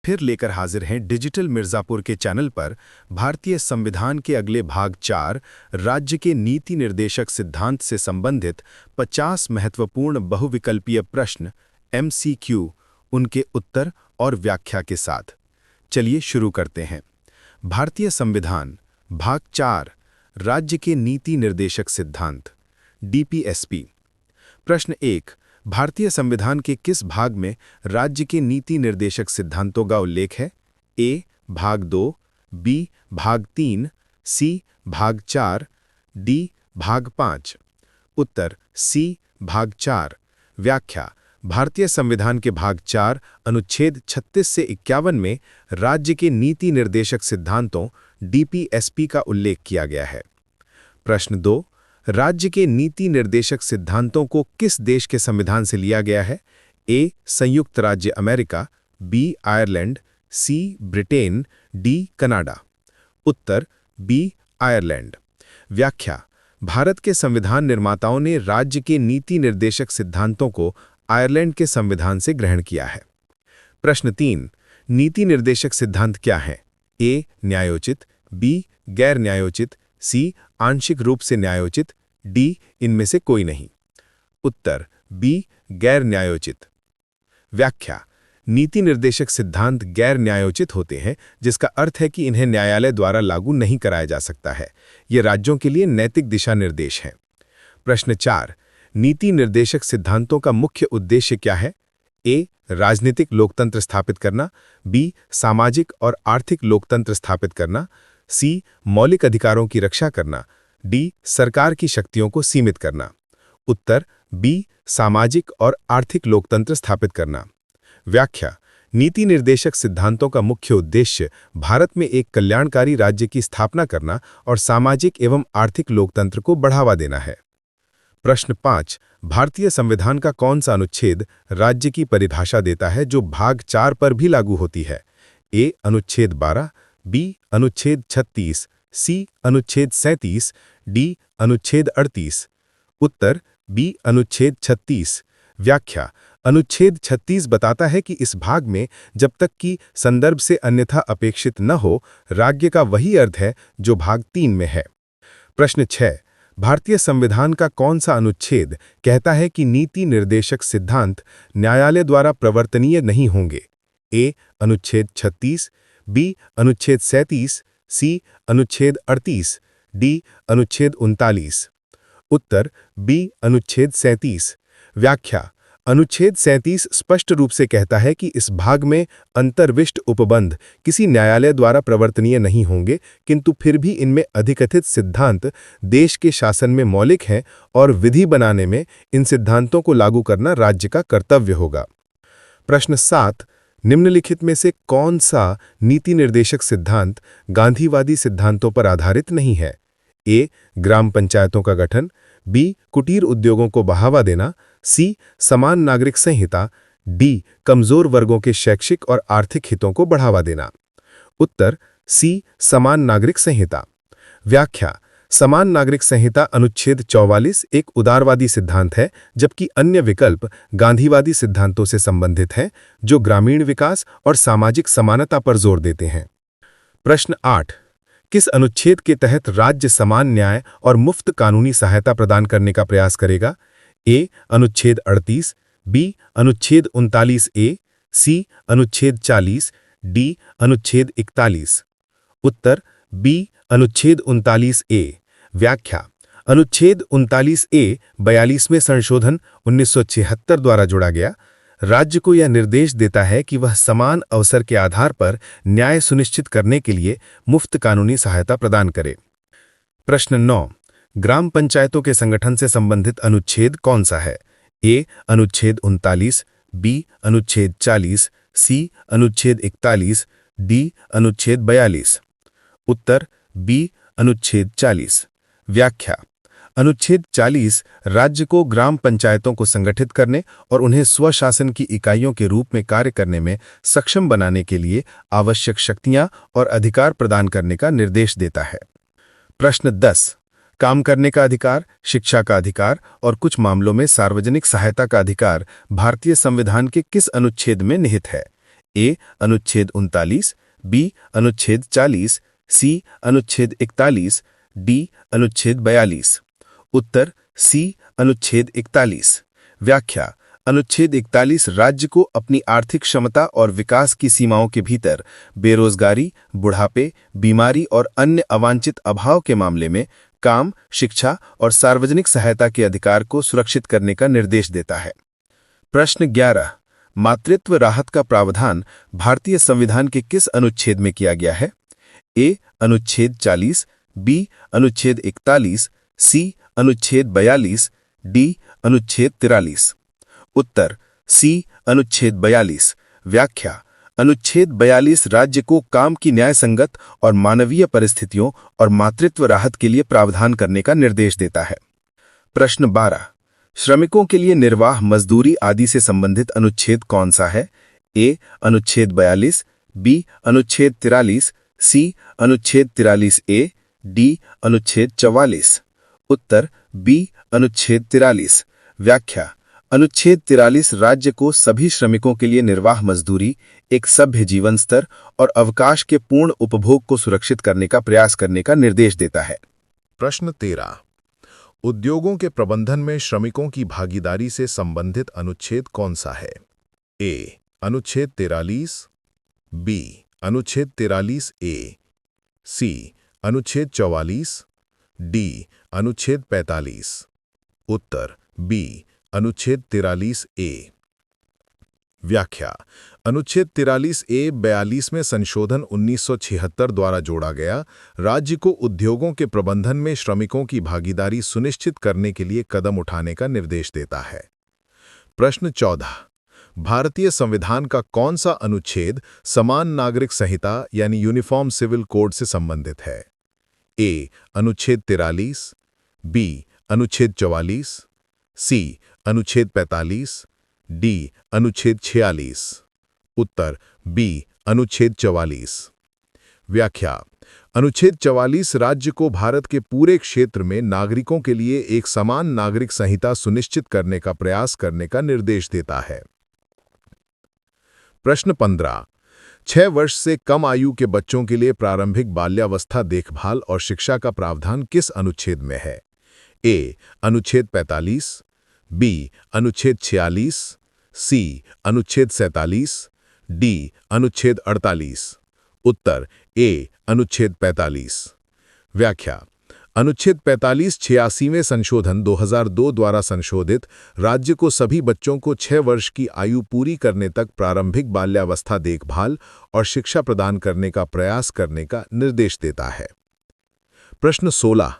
फिर लेकर हाजिर हैं डिजिटल मिर्ज़ापुर के चैनल पर भारतीय संविधान के अगले भाग 4 राज्य के नीति निर्देशक सिद्धांत से संबंधित 50 महत्वपूर्ण बहुविकल्पीय प्रश्न MCQ, उनके उत्तर और व्याख्या के साथ। चलिए शुरू करते हैं। भारतीय संविधान भाग 4 राज्य के नीति निर्देशक सिद्धांत DPSP। प्रश्न 1, भारतीय संविधान के किस भाग में राज्य के नीति निर्देशक सिद्धांतों का उल्लेख है? ए भाग 2, बी भाग 3, सी भाग 4, डी भाग 5। उत्तर सी भाग 4। व्याख्या: भारतीय संविधान के भाग 4 अनुच्छेद 36 से 51 में राज्य के नीति निर्देशक सिद्धांतों DPSP का उल्लेख किया गया है। प्रश्न 2, राज्य के नीति निर्देशक सिद्धांतों को किस देश के संविधान से लिया गया है? ए संयुक्त राज्य अमेरिका, बी आयरलैंड, सी ब्रिटेन, डी कनाडा। उत्तर बी आयरलैंड। व्याख्या: भारत के संविधान निर्माताओं ने राज्य के नीति निर्देशक सिद्धांतों को आयरलैंड के संविधान से ग्रहण किया है। प्रश्न 3, नीति निर्देशक सिद्धांत क्या हैं? ए न्यायोचित, बी गैर न्यायोचित, सी आंशिक रूप से न्यायोचित, डी इनमें से कोई नहीं। उत्तर बी गैर न्यायोचित। व्याख्या: नीति निर्देशक सिद्धांत गैर न्यायोचित होते हैं, जिसका अर्थ है कि इन्हें न्यायालय द्वारा लागू नहीं कराया जा सकता है। ये राज्यों के लिए नैतिक दिशा निर्देश हैं। प्रश्न 4, नीति निर्देशक सिद्धांतों का मुख्य उद्देश्य क्या है? ए राजनीतिक लोकतंत्र स्थापित करना, बी सामाजिक और आर्थिक लोकतंत्र स्थापित करना, सी मौलिक अधिकारों की रक्षा करना, डी सरकार की शक्तियों को सीमित करना। उत्तर बी सामाजिक और आर्थिक लोकतंत्र स्थापित करना। व्याख्या: नीति निर्देशक सिद्धांतों का मुख्य उद्देश्य भारत में एक कल्याणकारी राज्य की स्थापना करना और सामाजिक एवं आर्थिक लोकतंत्र को बढ़ावा देना है। प्रश्न 5, भारतीय संविधान का कौन सा अनुच्छेद राज्य की परिभाषा देता है जो भाग 4 पर भी लागू होती है? ए अनुच्छेद 12, बी अनुच्छेद 36, सी अनुच्छेद 37, डी अनुच्छेद 38। उत्तर बी अनुच्छेद 36। व्याख्या: अनुच्छेद 36 बताता है कि इस भाग में जब तक कि संदर्भ से अन्यथा अपेक्षित न हो, राज्य का वही अर्थ है जो भाग 3 में है। प्रश्न 6, भारतीय संविधान का कौन सा अनुच्छेद कहता है कि नीति निर्देशक सिद्धांत न्यायालय द्वारा प्रवर्तनीय नहीं होंगे? ए अनुच्छेद 36, बी अनुच्छेद 37, सी अनुच्छेद 38, डी अनुच्छेद 39। उत्तर बी अनुच्छेद 37। व्याख्या: अनुच्छेद 37 स्पष्ट रूप से कहता है कि इस भाग में अंतर्विष्ट उपबंध किसी न्यायालय द्वारा प्रवर्तनीय नहीं होंगे, किंतु फिर भी इनमें अधिकथित सिद्धांत देश के शासन में मौलिक हैं और विधि बनाने में इन सिद्धांतों को लागू करना राज्य का कर्तव्य होगा। प्रश्न 7, निम्नलिखित में से कौन सा नीति निर्देशक सिद्धांत गांधीवादी सिद्धांतों पर आधारित नहीं है? ए ग्राम पंचायतों का गठन, बी कुटीर उद्योगों को बढ़ावा देना, सी समान नागरिक संहिता, डी कमजोर वर्गों के शैक्षिक और आर्थिक हितों को बढ़ावा देना। उत्तर सी समान नागरिक संहिता। व्याख्या: समान नागरिक संहिता अनुच्छेद 44 एक उदारवादी सिद्धांत है, जबकि अन्य विकल्प गांधीवादी सिद्धांतों से संबंधित हैं, जो ग्रामीण विकास और सामाजिक समानता पर जोर देते हैं। प्रश्न 8, किस अनुच्छेद के तहत राज्य समान न्याय और मुफ्त कानूनी सहायता प्रदान करने का प्रयास करेगा? ए अनुच्छेद 38, बी अनुच्छेद 39A, सी अनुच्छेद 40, डी अनुच्छेद 41। उत्तर बी अनुच्छेद 39A। व्याख्या: अनुच्छेद 39A 42वें संशोधन 1976 द्वारा जोड़ा गया। राज्य को यह निर्देश देता है कि वह समान अवसर के आधार पर न्याय सुनिश्चित करने के लिए मुफ्त कानूनी सहायता प्रदान करे। प्रश्न 9, ग्राम पंचायतों के संगठन से संबंधित अनुच्छेद कौन सा है? ए अनुच्छेद 39, बी अनुच्छेद 40, सी अनुच्छेद 41, डी अनुच्छेद 42। उत्तर बी अनुच्छेद 40। व्याख्या: अनुच्छेद 40 राज्य को ग्राम पंचायतों को संगठित करने और उन्हें स्वशासन की इकाइयों के रूप में कार्य करने में सक्षम बनाने के लिए आवश्यक शक्तियां और अधिकार प्रदान करने का निर्देश देता है। प्रश्न 10, काम करने का अधिकार, शिक्षा का अधिकार और कुछ मामलों में सार्वजनिक सहायता का अधिकार भारतीय संविधान के किस अनुच्छेद में निहित है? ए अनुच्छेद 39, बी अनुच्छेद 40, सी अनुच्छेद 41, डी अनुच्छेद 42। उत्तर सी अनुच्छेद 41। व्याख्या: अनुच्छेद 41 राज्य को अपनी आर्थिक क्षमता और विकास की सीमाओं के भीतर बेरोजगारी, बुढ़ापे, बीमारी और अन्य अवांछित अभाव के मामले में काम, शिक्षा और सार्वजनिक सहायता के अधिकार को सुरक्षित करने का निर्देश देता है। प्रश्न 11। मातृत्व राहत का प्रावधान भारतीय संविधान के किस अनुच्छेद में किया गया है? ए अनुच्छेद 40, बी अनुच्छेद 41, सी अनुच्छेद 42, डी अनुच्छेद 43। उत्तर सी अनुच्छेद 42। व्याख्या: अनुच्छेद 42 राज्य को काम की न्यायसंगत और मानवीय परिस्थितियों और मातृत्व राहत के लिए प्रावधान करने का निर्देश देता है। प्रश्न 12। श्रमिकों के लिए निर्वाह मजदूरी आदि से संबंधित अनुच्छेद कौन सा है? ए अनुच्छेद 42, बी अनुच्छेद 43, सी अनुच्छेद 43 ए, डी अनुच्छेद 44। उत्तर बी अनुच्छेद 43। व्याख्या: अनुच्छेद 43 राज्य को सभी श्रमिकों के लिए निर्वाह मजदूरी, एक सभ्य जीवन स्तर और अवकाश के पूर्ण उपभोग को सुरक्षित करने का प्रयास करने का निर्देश देता है। प्रश्न 13। उद्योगों के प्रबंधन में श्रमिकों की भागीदारी से संबंधित अनुच्छेद कौन सा है? ए अनुच्छेद 43, बी अनुच्छेद 43 ए, सी अनुच्छेद 44, डी अनुच्छेद 45। उत्तर बी अनुच्छेद 43 ए। व्याख्या: अनुच्छेद 43 ए 42 में संशोधन 1976 द्वारा जोड़ा गया राज्य को उद्योगों के प्रबंधन में श्रमिकों की भागीदारी सुनिश्चित करने के लिए कदम उठाने का निर्देश देता है। प्रश्न 14। भारतीय संविधान का कौन सा अनुच्छेद समान नागरिक संहिता यानी यूनिफॉर्म सिविल कोड से संबंधित है? ए अनुच्छेद 43, बी अनुच्छेद 44, सी अनुच्छेद 45, डी अनुच्छेद 46। उत्तर बी अनुच्छेद 44। व्याख्या: अनुच्छेद 44 राज्य को भारत के पूरे क्षेत्र में नागरिकों के लिए एक समान नागरिक संहिता सुनिश्चित करने का प्रयास करने का निर्देश देता है। प्रश्न 15। 6 वर्ष से कम आयु के बच्चों के लिए प्रारंभिक बाल्यावस्था देखभाल और शिक्षा का प्रावधान किस अनुच्छेद में है? ए अनुच्छेद 45, बी अनुच्छेद 46, सी अनुच्छेद 47, डी अनुच्छेद 48। उत्तर ए अनुच्छेद 45। व्याख्या: अनुच्छेद 45 86वें संशोधन 2002 द्वारा संशोधित राज्य को सभी बच्चों को 6 वर्ष की आयु पूरी करने तक प्रारंभिक बाल्यावस्था देखभाल और शिक्षा प्रदान करने का प्रयास करने का निर्देश देता है। प्रश्न 16।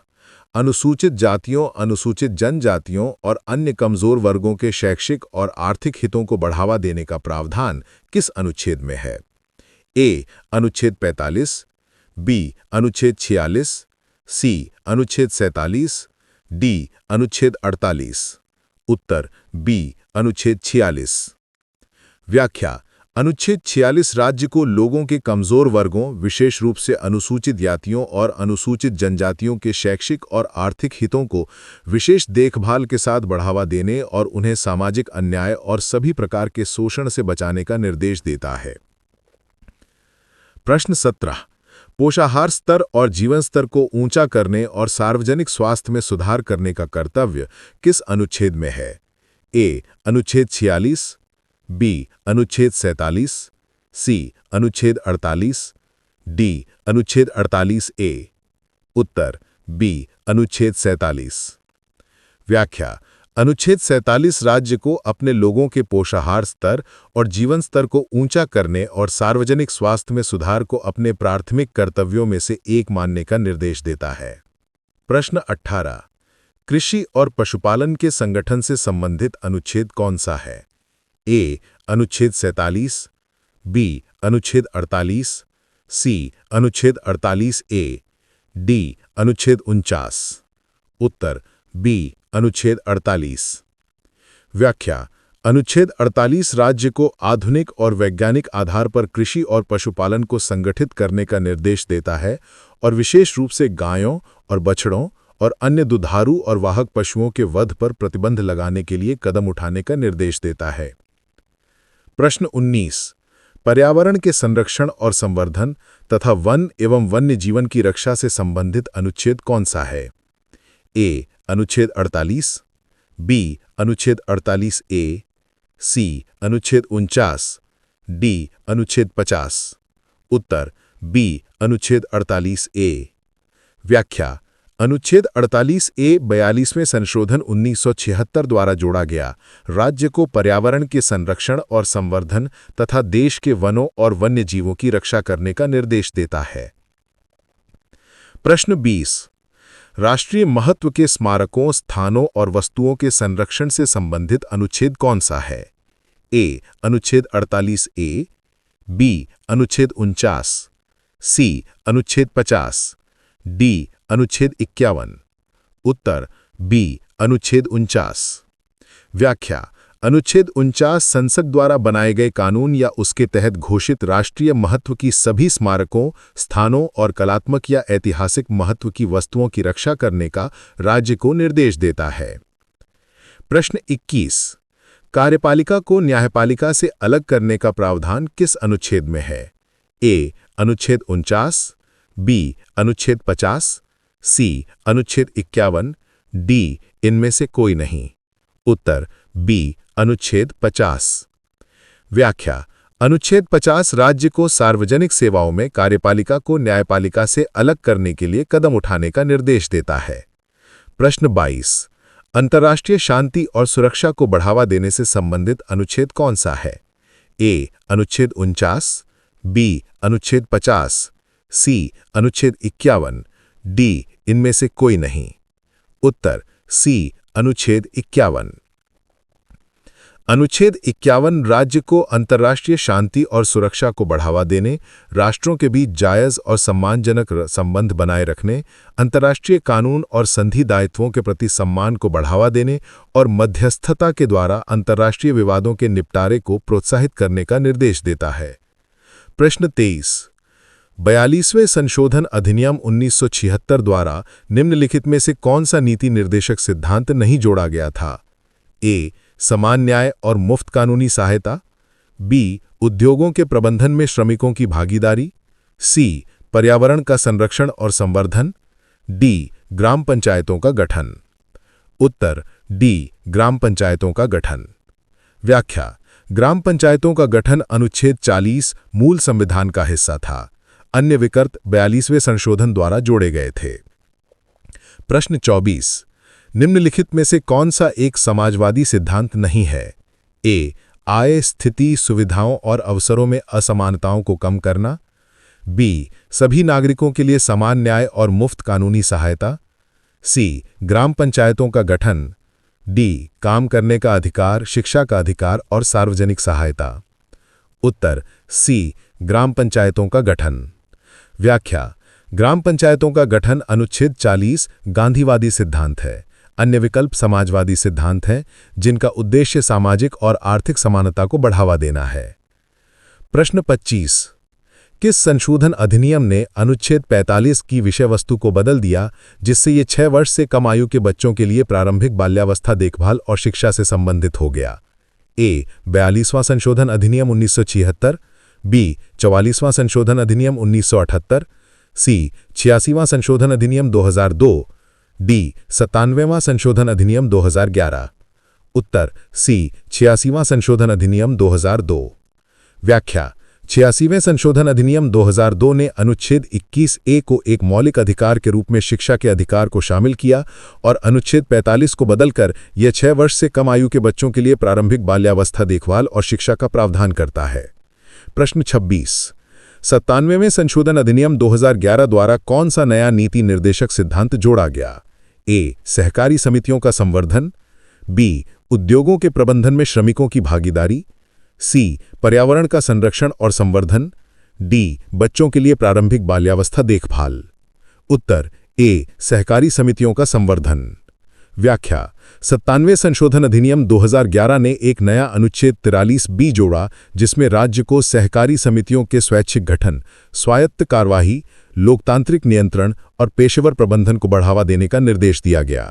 अनुसूचित जातियों, अनुसूचित जनजातियों और अन्य कमजोर वर्गों के शैक्षिक और आर्थिक हितों को बढ़ावा देने का प्रावधान किस अनुच्छेद में है? ए अनुच्छेद 45, बी अनुच्छेद 46, सी अनुच्छेद 47, डी अनुच्छेद 48। उत्तर बी अनुच्छेद 46। व्याख्या: अनुच्छेद 46 राज्य को लोगों के कमजोर वर्गों, विशेष रूप से अनुसूचित जातियों और अनुसूचित जनजातियों के शैक्षिक और आर्थिक हितों को विशेष देखभाल के साथ बढ़ावा देने और उन्हें सामाजिक अन्याय और सभी प्रकार के शोषण से बचाने का निर्देश देता है। प्रश्न 17। पोषाहार स्तर और जीवन स्तर को ऊंचा करने और सार्वजनिक स्वास्थ्य में सुधार करने का कर्तव्य किस अनुच्छेद में है? ए अनुच्छेद 46, बी अनुच्छेद 47, सी अनुच्छेद 48, डी अनुच्छेद 48 ए। उत्तर बी अनुच्छेद 47। व्याख्या: अनुच्छेद 47 राज्य को अपने लोगों के पोषाहार स्तर और जीवन स्तर को ऊंचा करने और सार्वजनिक स्वास्थ्य में सुधार को अपने प्राथमिक कर्तव्यों में से एक मानने का निर्देश देता है। प्रश्न 18। कृषि और पशुपालन के संगठन से संबंधित अनुच्छेद कौन सा है? ए अनुच्छेद 47, बी अनुच्छेद 48, सी अनुच्छेद 48 ए, डी अनुच्छेद 49। उत्तर बी अनुच्छेद 48। व्याख्या: अनुच्छेद 48 राज्य को आधुनिक और वैज्ञानिक आधार पर कृषि और पशुपालन को संगठित करने का निर्देश देता है और विशेष रूप से गायों और बछड़ों और अन्य दुधारू और वाहक पशुओं के वध पर प्रतिबंध लगाने के लिए कदम उठाने का निर्देश देता है। प्रश्न 19। पर्यावरण के संरक्षण और संवर्धन तथा वन एवं वन्य जीवन की रक्षा से संबंधित अनुच्छेद कौन सा है? ए. अनुच्छेद 48, बी. अनुच्छेद 48 ए, सी. अनुच्छेद 49, डी. अनुच्छेद 50। उत्तर बी. अनुच्छेद 48 ए। व्याख्या: अनुच्छेद 48 ए 42वें संशोधन 1976 द्वारा जोड़ा गया राज्य को पर्यावरण के संरक्षण और संवर्धन तथा देश के वनों और वन्य जीवों की रक्षा करने का निर्देश देता है। प्रश्न 20। राष्ट्रीय महत्व के स्मारकों, स्थानों और वस्तुओं के संरक्षण से संबंधित अनुच्छेद कौन सा है? ए. अनुच्छेद 48 ए, बी. अनुच्छेद 49, सी. अनुच्छेद 50, डी. अनुच्छेद 51। उत्तर बी. अनुच्छेद 49। व्याख्या: अनुच्छेद 49 संसद द्वारा बनाए गए कानून या उसके तहत घोषित राष्ट्रीय महत्व की सभी स्मारकों, स्थानों और कलात्मक या ऐतिहासिक महत्व की वस्तुओं की रक्षा करने का राज्य को निर्देश देता है। प्रश्न 21। कार्यपालिका को न्यायपालिका से अलग करने का प्रावधान किस अनुच्छेद में है? ए. अनुच्छेद 49, बी. अनुच्छेद 50, सी. अनुच्छेद 51, डी. इनमें से कोई नहीं। उत्तर बी. अनुच्छेद 50। व्याख्या: अनुच्छेद 50 राज्य को सार्वजनिक सेवाओं में कार्यपालिका को न्यायपालिका से अलग करने के लिए कदम उठाने का निर्देश देता है। प्रश्न 22। अंतर्राष्ट्रीय शांति और सुरक्षा को बढ़ावा देने से संबंधित अनुच्छेद कौन सा है? ए. अनुच्छेद 49, बी. अनुच्छेद 50, सी. अनुच्छेद 51, डी. इनमें से कोई नहीं। उत्तर सी. अनुच्छेद 51। अनुच्छेद 51 राज्य को अंतर्राष्ट्रीय शांति और सुरक्षा को बढ़ावा देने, राष्ट्रों के बीच जायज और सम्मानजनक संबंध बनाए रखने, अंतर्राष्ट्रीय कानून और संधि दायित्वों के प्रति सम्मान को बढ़ावा देने और मध्यस्थता के द्वारा अंतर्राष्ट्रीय विवादों के निपटारे को प्रोत्साहित करने का निर्देश देता है। प्रश्न 23। 42वें संशोधन अधिनियम 1976 द्वारा निम्नलिखित में से कौन सा नीति निर्देशक सिद्धांत नहीं जोड़ा गया था? ए. समान न्याय और मुफ्त कानूनी सहायता, बी. उद्योगों के प्रबंधन में श्रमिकों की भागीदारी, सी. पर्यावरण का संरक्षण और संवर्धन, डी. ग्राम पंचायतों का गठन। उत्तर डी. ग्राम पंचायतों का गठन। व्याख्या: ग्राम पंचायतों का गठन अनुच्छेद 40 मूल संविधान का हिस्सा था। अन्य विकल्प 42वें संशोधन द्वारा जोड़े गए थे। प्रश्न 24। निम्नलिखित में से कौन सा एक समाजवादी सिद्धांत नहीं है? ए. आय, स्थिति, सुविधाओं और अवसरों में असमानताओं को कम करना, बी. सभी नागरिकों के लिए समान न्याय और मुफ्त कानूनी सहायता, सी. ग्राम पंचायतों का गठन, डी. काम करने का अधिकार, शिक्षा का अधिकार और सार्वजनिक सहायता। उत्तर सी. ग्राम पंचायतों का गठन। व्याख्या: ग्राम पंचायतों का गठन अनुच्छेद 40 गांधीवादी सिद्धांत है। अन्य विकल्प समाजवादी सिद्धांत हैं, जिनका उद्देश्य सामाजिक और आर्थिक समानता को बढ़ावा देना है। प्रश्न 25। किस संशोधन अधिनियम ने अनुच्छेद 45 की विषय वस्तु को बदल दिया, जिससे ये 6 वर्ष से कम आयु के बच्चों के लिए प्रारंभिक बाल्यावस्था देखभाल और शिक्षा से संबंधित हो गया? ए. 42वां संशोधन अधिनियम 1976, बी. 44वां संशोधन अधिनियम 1978, सी. 86वां संशोधन अधिनियम 2002, डी. 97वां संशोधन अधिनियम 2011। उत्तर सी. 86वां संशोधन अधिनियम 2002। व्याख्या: 86वें संशोधन अधिनियम 2002 ने अनुच्छेद 21 ए को एक मौलिक अधिकार के रूप में शिक्षा के अधिकार को शामिल किया और अनुच्छेद 45 को बदलकर यह 6 वर्ष से कम आयु के बच्चों के लिए प्रारंभिक बाल्यावस्था देखभाल और शिक्षा का प्रावधान करता है। प्रश्न 26। 97वें संशोधन अधिनियम 2011 द्वारा कौन सा नया नीति निर्देशक सिद्धांत जोड़ा गया? ए. सहकारी समितियों का संवर्धन, बी. उद्योगों के प्रबंधन में श्रमिकों की भागीदारी, सी. पर्यावरण का संरक्षण और संवर्धन, डी. बच्चों के लिए प्रारंभिक बाल्यावस्था देखभाल। उत्तर ए. सहकारी समितियों का संवर्धन। व्याख्या: 97वें संशोधन अधिनियम 2011 ने एक नया अनुच्छेद 43 बी जोड़ा, जिसमें राज्य को सहकारी समितियों के स्वैच्छिक गठन, स्वायत्त कार्यवाही, लोकतांत्रिक नियंत्रण और पेशेवर प्रबंधन को बढ़ावा देने का निर्देश दिया गया।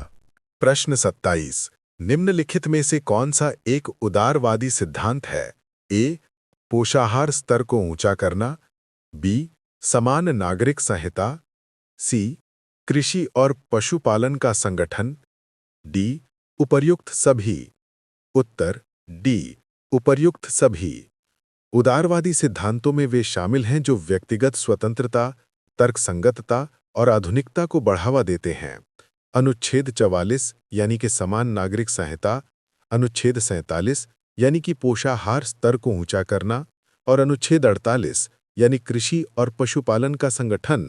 प्रश्न 27। निम्नलिखित में से कौन सा एक उदारवादी सिद्धांत है? ए. पोषाहार स्तर को ऊंचा करना, बी समान नागरिक संहिता, सी कृषि और पशुपालन का संगठन, डी उपर्युक्त सभी। उत्तर डी उपर्युक्त सभी। उदारवादी सिद्धांतों में वे शामिल हैं जो व्यक्तिगत स्वतंत्रता, तर्कसंगतता और आधुनिकता को बढ़ावा देते हैं। अनुच्छेद 44 यानी कि समान नागरिक संहिता, अनुच्छेद 47 यानी कि पोषाहार स्तर को ऊंचा करना और अनुच्छेद 48 यानी कृषि और पशुपालन का संगठन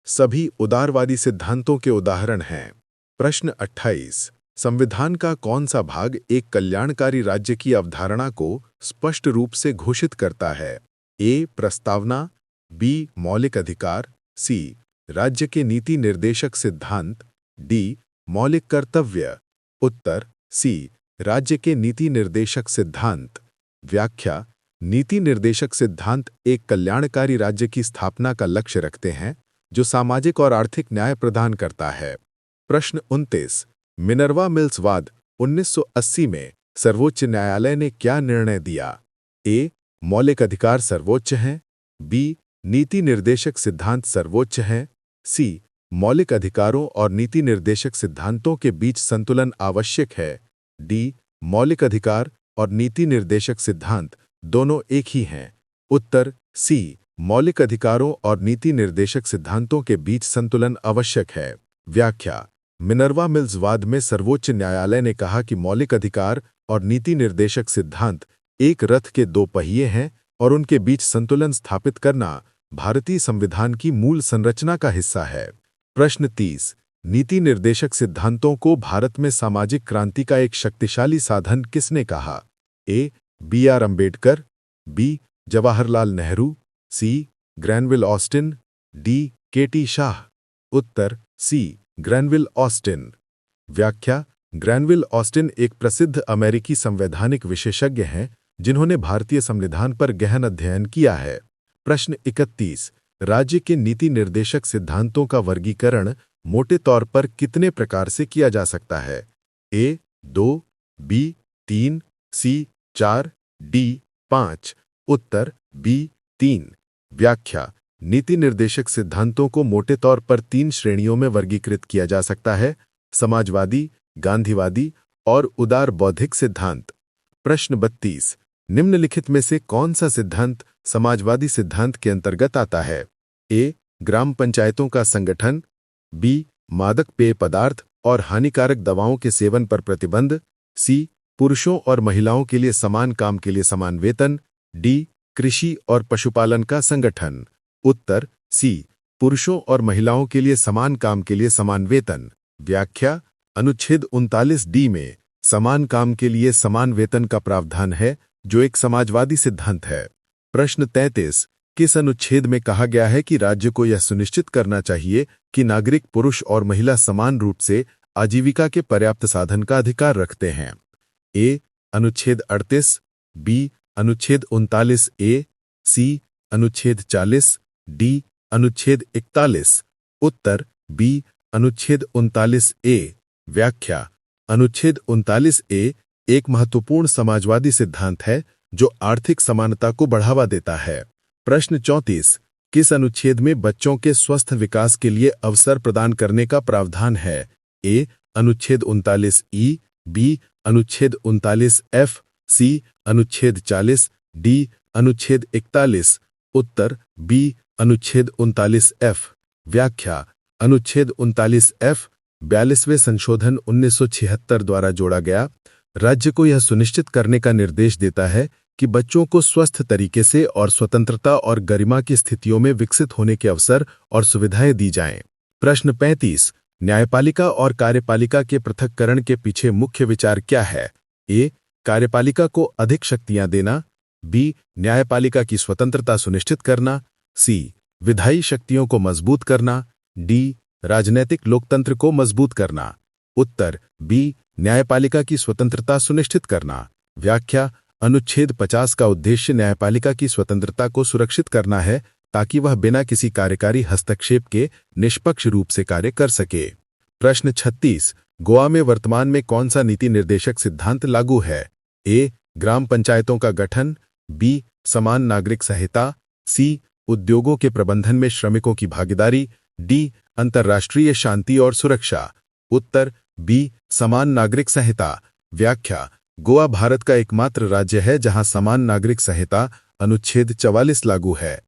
सभी उदारवादी सिद्धांतों के उदाहरण हैं। प्रश्न 28। संविधान का कौन सा भाग एक कल्याणकारी राज्य की अवधारणा को स्पष्ट रूप से घोषित करता है? ए प्रस्तावना, बी मौलिक अधिकार, सी राज्य के नीति निर्देशक सिद्धांत, डी मौलिक कर्तव्य। उत्तर सी राज्य के नीति निर्देशक सिद्धांत। व्याख्या: नीति निर्देशक सिद्धांत एक कल्याणकारी राज्य की स्थापना का लक्ष्य रखते हैं जो सामाजिक और आर्थिक न्याय प्रदान करता है। प्रश्न 29। मिनर्वा मिल्स वाद 1980 में सर्वोच्च न्यायालय ने क्या निर्णय दिया? ए मौलिक अधिकार सर्वोच्च हैं, बी नीति निर्देशक सिद्धांत सर्वोच्च हैं, सी मौलिक अधिकारों और नीति निर्देशक सिद्धांतों के बीच संतुलन आवश्यक है, डी मौलिक अधिकार और नीति निर्देशक सिद्धांत दोनों एक ही हैं। उत्तर सी मौलिक अधिकारों और नीति निर्देशक सिद्धांतों के बीच संतुलन आवश्यक है। व्याख्या: मिनर्वा मिल्स वाद में सर्वोच्च न्यायालय ने कहा कि मौलिक अधिकार और नीति निर्देशक सिद्धांत एक रथ के दो पहिए हैं और उनके बीच संतुलन स्थापित करना भारतीय संविधान की मूल संरचना का हिस्सा है। प्रश्न 30। नीति निर्देशक सिद्धांतों को भारत में सामाजिक क्रांति का एक शक्तिशाली साधन किसने कहा? A B R. Ambedkar, B Jawaharlal Nehru, C Granville Austin, D K T. Shah. उत्तर सी ग्रैनविल ऑस्टिन। व्याख्या: ग्रैनविल ऑस्टिन एक प्रसिद्ध अमेरिकी संवैधानिक विशेषज्ञ हैं जिन्होंने भारतीय संविधान पर गहन अध्ययन किया है। प्रश्न 31। राज्य के नीति निर्देशक सिद्धांतों का वर्गीकरण मोटे तौर पर कितने प्रकार से किया जा सकता है? ए 2, बी 3, सी 4, डी 5। उत्तर बी 3। व्याख्या: नीति निर्देशक सिद्धांतों को मोटे तौर पर 3 श्रेणियों में वर्गीकृत किया जा सकता है: समाजवादी, गांधीवादी और उदार बौद्धिक सिद्धांत। प्रश्न 32। निम्नलिखित में से कौन सा सिद्धांत समाजवादी सिद्धांत के अंतर्गत आता है? ए ग्राम पंचायतों का संगठन, बी मादक पेय पदार्थ और हानिकारक दवाओं के सेवन पर प्रतिबंध, सी पुरुषों और महिलाओं के लिए समान काम के लिए समान वेतन, डी कृषि और पशुपालन का संगठन। उत्तर सी पुरुषों और महिलाओं के लिए समान काम के लिए समान वेतन। व्याख्या: अनुच्छेद 39 डी में समान काम के लिए समान वेतन का प्रावधान है जो एक समाजवादी सिद्धांत है। प्रश्न 33। किस अनुच्छेद में कहा गया है कि राज्य को यह सुनिश्चित करना चाहिए कि नागरिक पुरुष और महिला समान रूप से आजीविका के पर्याप्त साधन का अधिकार रखते हैं? ए अनुच्छेद 38, बी अनुच्छेद 39 ए, सी अनुच्छेद 40, डी अनुच्छेद 41। उत्तर बी अनुच्छेद 39 ए। व्याख्या: अनुच्छेद 39 ए एक महत्वपूर्ण समाजवादी सिद्धांत है जो आर्थिक समानता को बढ़ावा देता है। प्रश्न 34। किस अनुच्छेद में बच्चों के स्वस्थ विकास के लिए अवसर प्रदान करने का प्रावधान है? ए अनुच्छेद 39 ई, बी अनुच्छेद 39 एफ, सी अनुच्छेद 40, डी अनुच्छेद 41। उत्तर बी अनुच्छेद 39 एफ। व्याख्या: अनुच्छेद 39 एफ 42वें संशोधन 1976 द्वारा जोड़ा गया राज्य को यह सुनिश्चित करने का निर्देश देता है कि बच्चों को स्वस्थ तरीके से और स्वतंत्रता और गरिमा की स्थितियों में विकसित होने के अवसर और सुविधाएं दी जाएं। प्रश्न 35। न्यायपालिका और कार्यपालिका के पृथक्करण के पीछे मुख्य विचार क्या है? ए कार्यपालिका को अधिक शक्तियां देना, बी न्यायपालिका की स्वतंत्रता सुनिश्चित करना, सी विधायी शक्तियों को मजबूत करना, डी राजनैतिक लोकतंत्र को मजबूत करना। उत्तर बी न्यायपालिका की स्वतंत्रता सुनिश्चित करना। व्याख्या: अनुच्छेद 50 का उद्देश्य न्यायपालिका की स्वतंत्रता को सुरक्षित करना है ताकि वह बिना किसी कार्यकारी हस्तक्षेप के निष्पक्ष रूप से कार्य कर सके। प्रश्न 36। गोवा में वर्तमान में कौन सा नीति निर्देशक सिद्धांत लागू है? ए ग्राम पंचायतों का गठन, बी समान नागरिक संहिता, सी उद्योगों के प्रबंधन में श्रमिकों की भागीदारी, डी अंतर्राष्ट्रीय शांति और सुरक्षा। उत्तर बी समान नागरिक संहिता। व्याख्या: गोवा भारत का एकमात्र राज्य है जहां समान नागरिक संहिता अनुच्छेद 44 लागू है।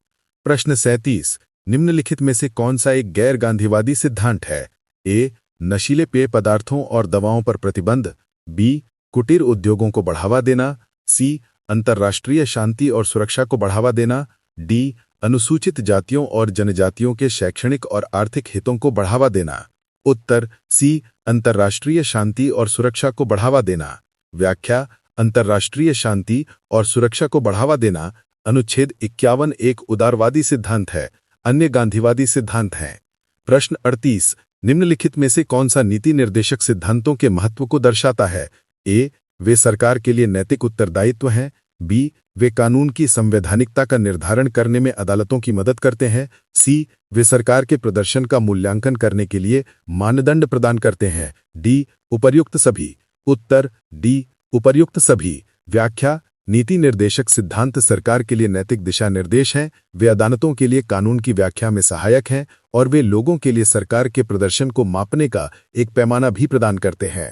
प्रश्न 37, निम्नलिखित में से कौन सा एक गैर गांधीवादी सिद्धांत है? ए नशीले पेय पदार्थों और दवाओं पर प्रतिबंध, बी कुटीर उद्योगों को बढ़ावा देना, सी अंतर्राष्ट्रीय शांति और सुरक्षा को बढ़ावा देना, डी अनुसूचित जातियों और जनजातियों के शैक्षणिक और आर्थिक हितों को बढ़ावा देना। उत्तर सी अंतर्राष्ट्रीय शांति और सुरक्षा को बढ़ावा देना। व्याख्या: अंतर्राष्ट्रीय शांति और सुरक्षा को बढ़ावा देना अनुच्छेद 51 एक उदारवादी सिद्धांत है, अन्य गांधीवादी सिद्धांत हैं। प्रश्न 38, निम्नलिखित में से कौन सा नीति निर्देशक सिद्धांतों के महत्व को दर्शाता है? ए वे सरकार के लिए नैतिक उत्तरदायित्व हैं, बी वे कानून की संवैधानिकता का निर्धारण करने में अदालतों की मदद करते हैं, सी वे सरकार के प्रदर्शन का मूल्यांकन करने के लिए मानदंड प्रदान करते हैं, डी उपर्युक्त सभी। उत्तर डी उपर्युक्त सभी। व्याख्या: नीति निर्देशक सिद्धांत सरकार के लिए नैतिक दिशा निर्देश हैं, वे अदालतों के लिए कानून की व्याख्या में सहायक हैं और वे लोगों के लिए सरकार के प्रदर्शन को मापने का एक पैमाना भी प्रदान करते हैं।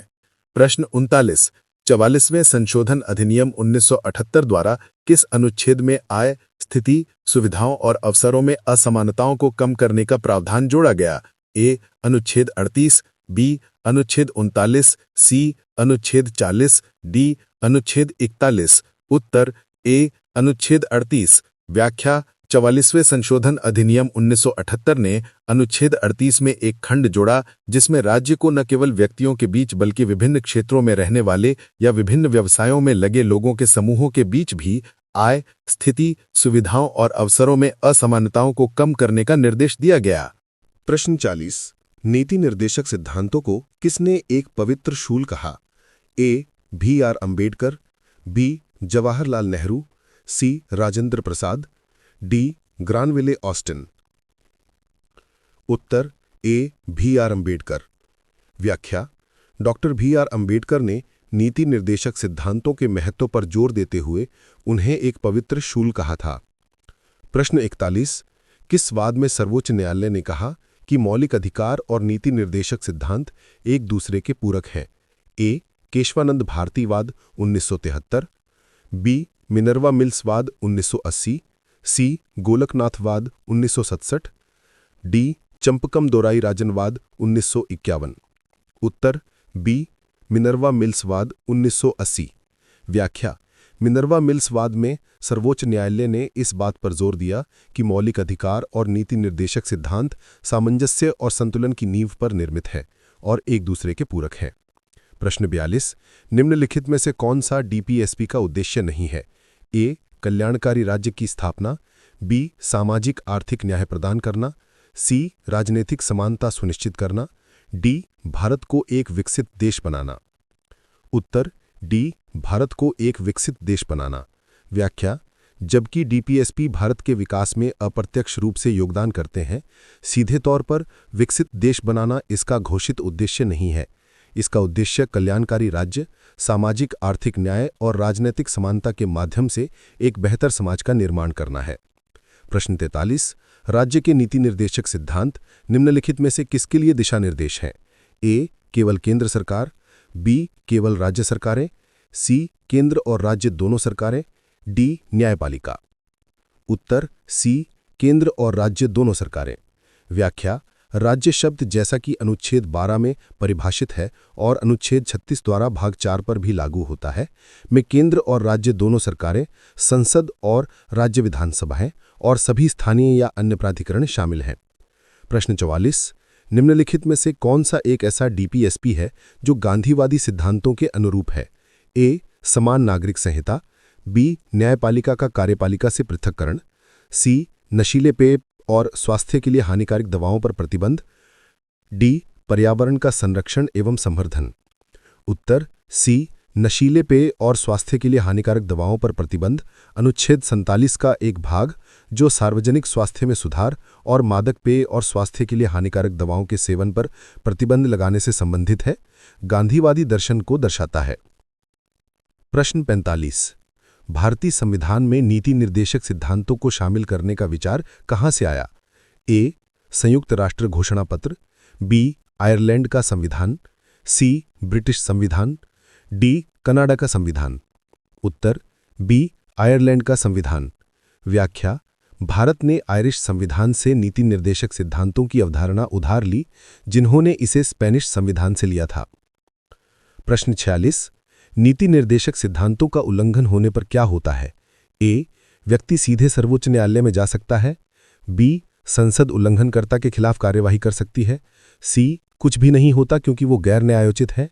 प्रश्न 39, 44वें संशोधन अधिनियम 1978 द्वारा किस अनुच्छेद में आय, स्थिति, सुविधाओं और अवसरों में असमानताओं को कम करने का प्रावधान जोड़ा गया? ए अनुच्छेद 38, बी अनुच्छेद 39, सी अनुच्छेद 40, डी अनुच्छेद 41। उत्तर ए अनुच्छेद 38। व्याख्या: 44वें संशोधन अधिनियम 1978 ने अनुच्छेद 38 में एक खंड जोड़ा जिसमें राज्य को न केवल व्यक्तियों के बीच बल्कि विभिन्न क्षेत्रों में रहने वाले या विभिन्न व्यवसायों में लगे लोगों के समूहों के बीच भी आय, स्थिति, सुविधाओं और अवसरों में असमानताओं को कम करने का निर्देश दिया गया। प्रश्न 40, नीति निर्देशक सिद्धांतों को किसने एक पवित्र शूल कहा? ए BR अम्बेडकर, बी जवाहरलाल नेहरू, सी Rajendra Prasad, D Granville Austin. उत्तर ए BR अम्बेडकर। व्याख्या: डॉक्टर BR अम्बेडकर ने नीति निर्देशक सिद्धांतों के महत्व पर जोर देते हुए उन्हें एक पवित्र शूल कहा था। प्रश्न 41, किस वाद में सर्वोच्च न्यायालय ने कहा कि मौलिक अधिकार और नीति निर्देशक सिद्धांत एक दूसरे के पूरक हैं? ए केशवानंद भारतीवाद 1973, बी मिनर्वा मिल्सवाद 1980, सी गोलकनाथवाद 1967, डी चंपकम दोराई राजनवाद 1951। उत्तर बी मिनर्वा मिल्सवाद 1980। व्याख्या: मिनर्वा मिल्सवाद में सर्वोच्च न्यायालय ने इस बात पर जोर दिया कि मौलिक अधिकार और नीति निर्देशक सिद्धांत सामंजस्य और संतुलन की नींव पर निर्मित हैं और एक दूसरे के पूरक हैं। प्रश्न 42, निम्नलिखित में से कौन सा DPSP का उद्देश्य नहीं है? ए कल्याणकारी राज्य की स्थापना, बी सामाजिक आर्थिक न्याय प्रदान करना, सी राजनीतिक समानता सुनिश्चित करना, डी भारत को एक विकसित देश बनाना। उत्तर डी भारत को एक विकसित देश बनाना। व्याख्या: जबकि DPSP भारत के विकास में अप्रत्यक्ष रूप से योगदान करते हैं, सीधे तौर पर विकसित देश बनाना इसका घोषित उद्देश्य नहीं है। इसका उद्देश्य कल्याणकारी राज्य, सामाजिक आर्थिक न्याय और राजनीतिक समानता के माध्यम से एक बेहतर समाज का निर्माण करना है। प्रश्न 43, राज्य के नीति निर्देशक सिद्धांत निम्नलिखित में से किसके लिए दिशा निर्देश हैं? ए केवल केंद्र सरकार, बी केवल राज्य सरकारें, सी केंद्र और राज्य दोनों सरकारें, डी न्यायपालिका। उत्तर सी केंद्र और राज्य दोनों सरकारें। व्याख्या: राज्य शब्द जैसा कि अनुच्छेद 12 में परिभाषित है और अनुच्छेद 36 द्वारा भाग 4 पर भी लागू होता है, में केंद्र और राज्य दोनों सरकारें, संसद और राज्य विधानसभाएं और सभी स्थानीय या अन्य प्राधिकरण शामिल हैं। प्रश्न 44, निम्नलिखित में से कौन सा एक ऐसा DPSP है जो गांधीवादी सिद्धांतों के अनुरूप है? ए समान नागरिक संहिता, बी न्यायपालिका का कार्यपालिका से पृथक्करण, सी नशीले पेय और स्वास्थ्य के लिए हानिकारक दवाओं पर प्रतिबंध, डी पर्यावरण का संरक्षण एवं संवर्धन। उत्तर सी नशीले पेय और स्वास्थ्य के लिए हानिकारक दवाओं पर प्रतिबंध अनुच्छेद 47 का एक भाग जो सार्वजनिक स्वास्थ्य में सुधार और मादक पेय और स्वास्थ्य के लिए हानिकारक दवाओं के सेवन पर प्रतिबंध लगाने से संबंधित है, गांधीवादी दर्शन को दर्शाता है। प्रश्न 45, भारतीय संविधान में नीति निर्देशक सिद्धांतों को शामिल करने का विचार कहां से आया? ए. संयुक्त राष्ट्र घोषणा पत्र, बी. आयरलैंड का संविधान, सी. ब्रिटिश संविधान, डी. कनाडा का संविधान। उत्तर बी. आयरलैंड का संविधान। व्याख्या: भारत ने आयरिश संविधान से नीति निर्देशक सिद्धांतों की अवधारणा उधार ली, जिन्होंने इसे स्पेनिश संविधान से लिया था। प्रश्न 46। नीति निर्देशक सिद्धांतों का उल्लंघन होने पर क्या होता है? ए. व्यक्ति सीधे सर्वोच्च न्यायालय में जा सकता है, बी. संसद उल्लंघनकर्ता के खिलाफ कार्यवाही कर सकती है, सी. कुछ भी नहीं होता क्योंकि वो गैर न्यायोचित है,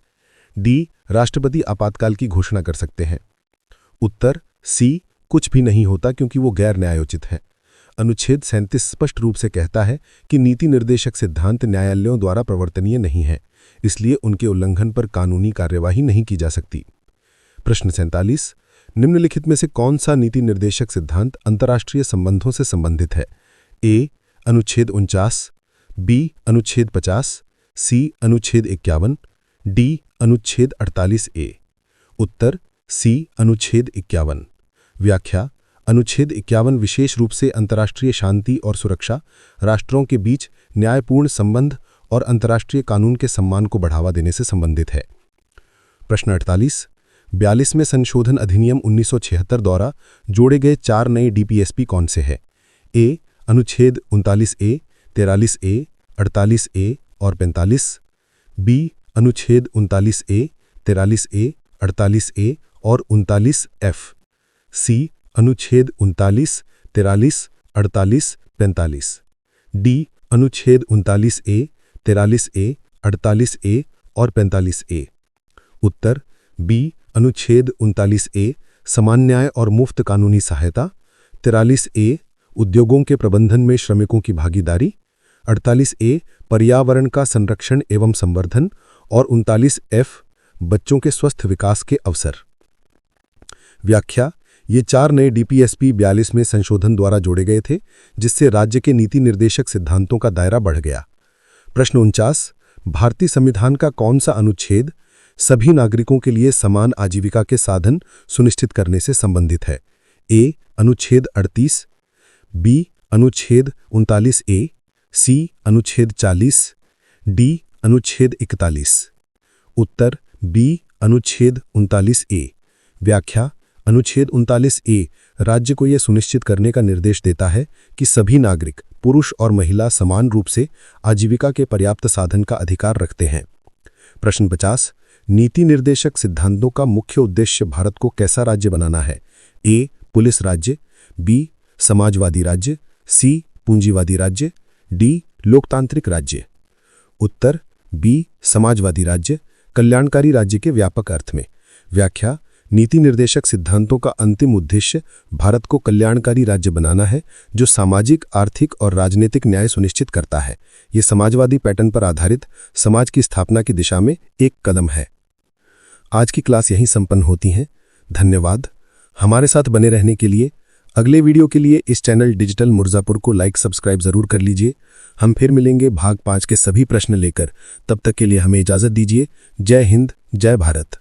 डी. राष्ट्रपति आपातकाल की घोषणा कर सकते हैं। उत्तर सी. कुछ भी नहीं होता क्योंकि वो गैर न्यायोचित है। अनुच्छेद 37 स्पष्ट रूप से कहता है कि नीति निर्देशक सिद्धांत न्यायालयों द्वारा प्रवर्तनीय नहीं है, इसलिए उनके उल्लंघन पर कानूनी कार्यवाही नहीं की जा सकती। प्रश्न 47। निम्नलिखित में से कौन सा नीति निर्देशक सिद्धांत अंतर्राष्ट्रीय संबंधों से संबंधित है? ए. अनुच्छेद 49, बी. अनुच्छेद 50, सी. अनुच्छेद 51, डी. अनुच्छेद 48A। उत्तर सी. अनुच्छेद 51। व्याख्या: अनुच्छेद 51 विशेष रूप से अंतर्राष्ट्रीय शांति और सुरक्षा, राष्ट्रों के बीच न्यायपूर्ण संबंध और अंतर्राष्ट्रीय कानून के सम्मान को बढ़ावा देने से संबंधित है। प्रश्न 48। 42वें संशोधन अधिनियम 1976 द्वारा जोड़े गए 4 नए डीपीएसपी कौन से हैं? ए. अनुच्छेद 39A, 43A, 48A और 45, बी. अनुच्छेद 39A, 43A, 48A और 39F, सी. अनुच्छेद 39, 43, 48, 45, डी. अनुच्छेद 39A, 43A, 48A और 45A। उत्तर बी. अनुच्छेद 39A समान न्याय और मुफ्त कानूनी सहायता, 43A उद्योगों के प्रबंधन में श्रमिकों की भागीदारी, 48A पर्यावरण का संरक्षण एवं संवर्धन और 39F बच्चों के स्वस्थ विकास के अवसर। व्याख्या: ये 4 नए डीपीएसपी 42वें संशोधन द्वारा जोड़े गए थे, जिससे राज्य के नीति निर्देशक सिद्धांतों का दायरा बढ़ गया। प्रश्न 49। भारतीय संविधान का कौन सा अनुच्छेद सभी नागरिकों के लिए समान आजीविका के साधन सुनिश्चित करने से संबंधित है? ए. अनुच्छेद 38, बी. अनुच्छेद 39A, सी. अनुच्छेद 40, डी. अनुच्छेद 41। उत्तर बी. अनुच्छेद 39A। व्याख्या: अनुच्छेद 39A राज्य को यह सुनिश्चित करने का निर्देश देता है कि सभी नागरिक, पुरुष और महिला समान रूप से आजीविका के पर्याप्त साधन का अधिकार रखते हैं। प्रश्न 50। नीति निर्देशक सिद्धांतों का मुख्य उद्देश्य भारत को कैसा राज्य बनाना है? ए. पुलिस राज्य, बी. समाजवादी राज्य, सी. पूंजीवादी राज्य, डी. लोकतांत्रिक राज्य। उत्तर बी. समाजवादी राज्य, कल्याणकारी राज्य के व्यापक अर्थ में। व्याख्या: नीति निर्देशक सिद्धांतों का अंतिम उद्देश्य भारत को कल्याणकारी राज्य बनाना है, जो सामाजिक, आर्थिक और राजनीतिक न्याय सुनिश्चित करता है। ये समाजवादी पैटर्न पर आधारित समाज की स्थापना की दिशा में एक कदम है। आज की क्लास यहीं संपन्न होती है। धन्यवाद। हमारे साथ बने रहने के लिए। अगले वीडियो के लिए इस चैनल डिजिटल मिर्जापुर को लाइक सब्सक्राइब जरूर कर लीजिए। हम फिर मिलेंगे भाग 5 के सभी प्रश्न लेकर। तब तक के लिए हमें इजाजत दीजिए। जय हिंद, जय भारत।